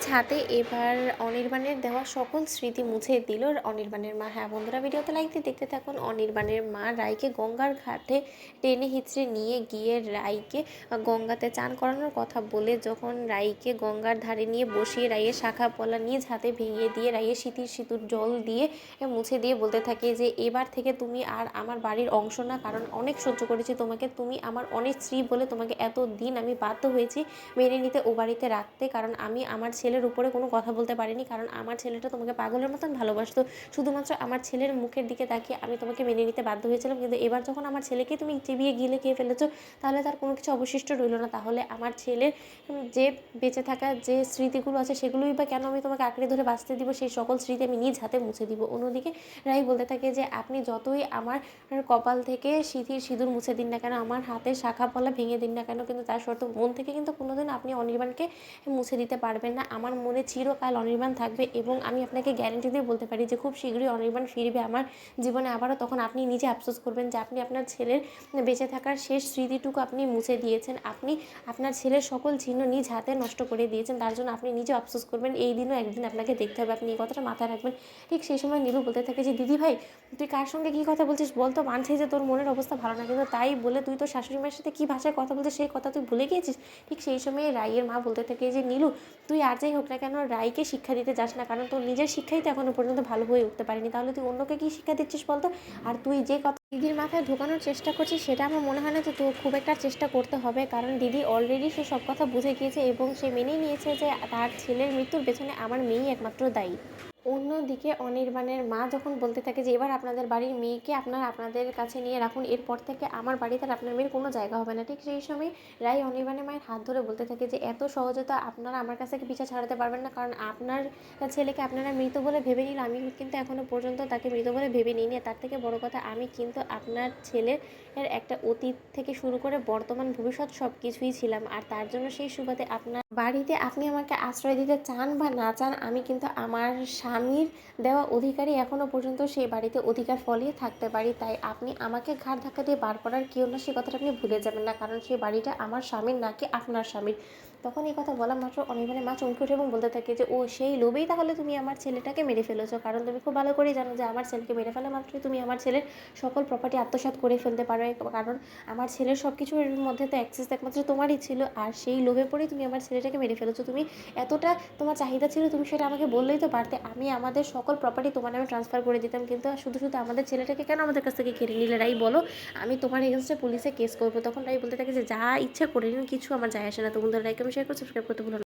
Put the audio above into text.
ছাদে এবার অনির্বাণের দেওয়া সকল স্মৃতি মুছে দিল অনির্বাণের মা। হ্যাঁ বন্ধুরা, ভিডিওতে লাইক দিয়ে দেখতে থাকুন। অনির্বাণের মা রাইকে গঙ্গার ঘাটে টেনে হিচড়ে নিয়ে গিয়ে রাইকে গঙ্গাতে চান করানোর কথা বলে যখন রাইকে গঙ্গার ধারে নিয়ে বসিয়ে রাইয়ের শাখা পলা নিজ হাতে ভেঙে দিয়ে রাইয়ের সিঁতুর জল দিয়ে মুছে দিয়ে বলতে থাকে যে এবার থেকে তুমি আর আমার বাড়ির অংশ না, কারণ অনেক সহ্য করেছি তোমাকে, তুমি আমার অনেক স্ত্রী বলে তোমাকে এত দিন আমি বাধ্য হয়েছি মেনে নিতে, ও বাড়িতে রাখতে, কারণ আমি আমার ছেলের উপরে কোনো কথা বলতে পারিনি, কারণ আমার ছেলেটা তোমাকে পাগলের মতন ভালোবাসতো। শুধুমাত্র আমার ছেলের মুখের দিকে তাকিয়ে আমি তোমাকে মেনে নিতে বাধ্য হয়েছিলাম, কিন্তু এবার যখন আমার ছেলেকে তুমি চিবিয়ে গিলে খেয়ে ফেলেছো তাহলে তার কোনো কিছু অবশিষ্ট রইল না। তাহলে আমার ছেলের যে বেঁচে থাকা যে স্মৃতিগুলো আছে সেগুলোই বা কেন আমি তোমাকে আঁকড়ে ধরে বাঁচতে দিব? সেই সকল স্মৃতি আমি নিজ হাতে মুছে দিব। অন্যদিকে রাই বলতে থাকে যে আপনি যতই আমার কপাল থেকে সিঁদুর মুছে দিন না কেন, আমার হাতের শাখা পলা ভেঙে দিন না কেন, কিন্তু তার শর্ত মন থেকে কিন্তু কোনোদিন আপনি অনির্বাণকে মুছে দিতে পারবেন না। আমার মনে চিরকাল অনির্বাণ থাকবে এবং আমি আপনাকে গ্যারেন্টি দিয়ে বলতে পারি যে খুব শীঘ্রই অনির্বাণ ফিরবে আমার জীবনে আবারও। তখন আপনি নিজে আফসোস করবেন যে আপনি আপনার ছেলের বেঁচে থাকার শেষ স্মৃতিটুকু আপনি মুছে দিয়েছেন, আপনি আপনার ছেলের সকল চিহ্ন নিজ হাতে নষ্ট করে দিয়েছেন, তার জন্য আপনি নিজে আফসোস করবেন। এই দিনও একদিন আপনাকে দেখতে হবে, আপনি এই কথাটা মাথায় রাখবেন। ঠিক সেই সময় নীলু বলতে থাকে যে দিদি ভাই, তুই কার সঙ্গে কী কথা বলছিস বল তো? মানছিস যে তোর মনের অবস্থা ভালো না, কিন্তু তাই বলে তুই তোর শাশুড়ি মায়ের সাথে কী ভাষায় কথা বলছিস সেই কথা তুই ভুলে গিয়েছিস। ঠিক সেই সময় রাইয়ের মা বলতে থাকে যে নীলু, তুই আর যাই হোক না কেন রাইকে শিক্ষা দিতে যাস না, কারণ তোর নিজের শিক্ষাই তো এখনো পর্যন্ত ভালো হয়ে উঠতে পারিনি, তাহলে তুই অন্যকে কী শিক্ষা দিচ্ছিস বলতো? আর তুই যে কথা দিদির মাথায় ঢোকানোর চেষ্টা করছিস সেটা আমার মনে হয় না যে তোর খুব একটা চেষ্টা করতে হবে, কারণ দিদি অলরেডি সে সব কথা বুঝে গিয়েছে এবং সে মেনেই নিয়েছে যে তার ছেলের মৃত্যুর পেছনে আমার মেয়েই একমাত্র দায়ী। অন্যদিকে অনির্বাণের মা যখন বলতে থাকে যে এবার আপনাদের বাড়ির মেয়েকে আপনাদের কাছে নিয়ে রাখুন, এরপর থেকে আমার বাড়িতে আর আপনার মেয়ের কোনো জায়গা হবে না। ঠিক সেই সময় রাই অনির্বাণের মায়ের হাত ধরে বলতে থাকে যে এত সহজে তো আপনারা আমার কাছ থেকে পিছা ছাড়াতে পারবেন না, কারণ আপনার ছেলেকে আপনারা মৃত বলে ভেবে নিল, আমি কিন্তু এখনও পর্যন্ত তাকে মৃত বলে ভেবে নিইনি। তার থেকে বড় কথা, আমি কিন্তু আপনার ছেলের একটা অতীত থেকে শুরু করে বর্তমান ভবিষ্যৎ সব কিছুই ছিলাম, আর তার জন্য সেই সুবাদে আপনার বাড়িতে আপনি আমাকে আশ্রয় দিতে চান বা না চান, আমি কিন্তু আমার স্বামীর দেওয়া অধিকারই এখনও পর্যন্ত সেই বাড়িতে অধিকার ফলিয়ে থাকতে পারি। তাই আপনি আমাকে ঘাড় ধাক্কা দিয়ে বার করার কেউ না, সে কথাটা আপনি ভুলে যাবেন না, কারণ সেই বাড়িটা আমার স্বামীর নাকি আপনার স্বামীর। তখন এই কথা বলা মাত্র অনির্বাণের মা চমকে ওঠে এবং বলতে থাকে যে ও সেই লোভেই তাহলে তুমি আমার ছেলেটাকে মেরে ফেলেছো, কারণ তুমি খুব ভালো করেই জানো যে আমার ছেলেকে মেরে ফেলা মাত্রই তুমি আমার ছেলের সকল প্রপার্টি আত্মসাৎ করে ফেলতে পারো, কারণ আমার ছেলের সব কিছুর মধ্যে তো অ্যাক্সেস একমাত্র তোমারই ছিল, আর সেই লোভে পড়েই তুমি আমার ছেলেটাকে মেরে ফেলেছো। তুমি এতটা তোমার চাহিদা ছিল, তুমি সেটা আমাকে বললেই তো পারতে, আমি আমাদের সকল প্রপার্টি তোমার নামে ট্রান্সফার করে দিতাম, কিন্তু শুধু আমাদের ছেলেটাকে কেন আমাদের কাছ থেকে কেড়ে নিলে? রাই বলো, আমি তোমার এগেনস্টে পুলিশে কেস করবো। তখন রাই বলতে থাকে যে যা ইচ্ছা করে নিন, কিছু আমার যায় আসে না। তো বন্ধুরা, লাইক কমেন্ট শেয়ার করে সাবস্ক্রাইব করতে ভুলো না।